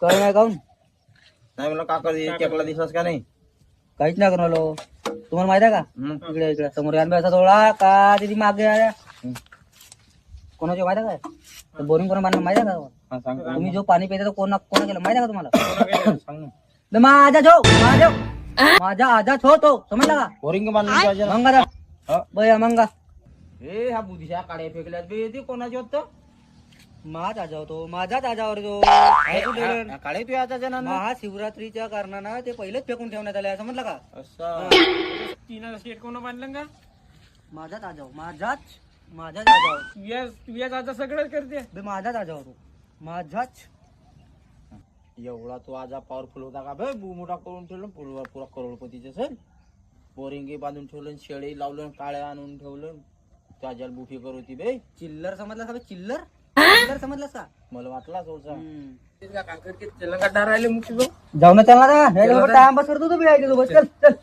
कळ नाही काऊन नाही मला काका टेकला दिसलास का नाही? काहीच नाही करून आलो. तुम्हाला माहित आहे का इकडे इकडे समोर असा थोडा का तिथे मागे आल्या कोणाची माहित आहे काय? बोरिंग कोणा बांधणं माहित आहे का? तुम्ही जो पाणी पिता तो कोणा केलं माहित आहे का तुम्हाला? सांग माझा आजाच हो तो समजला का? बोरिंग बांधून मंगा बया मंगा हे हा बुधीच्या काड्या फेकल्यात बे ते कोणाची होत? माझा आजा होतो माझाच आजावर तो काळे तू याचा जण महाशिवरात्रीच्या कारणानं ते पहिलेच फेकून ठेवण्यात आले समजलं का? असं तीन शेट कोण बांधलं का? माझाच आजाव माझाच आजावर तुझ्याच आता सगळं करते. बे माझाच आजा होतो माझाच. एवढा तो आजा पॉवरफुल होता का बे? मोठा करून ठेवलं पुरा करोडपतीचे सर. बोरिंगी बांधून ठेवलं, शेळी लावलं, काळ्या आणून ठेवलं. त्याच्याला बुफी करू होती बे. चिल्लर समजला का? चिल्लर समजलास का? मला वाटला सोडचा राहिले मुख्य जाऊ ना चालणार टाइम पास करतो तू बी आहे बस चल चल.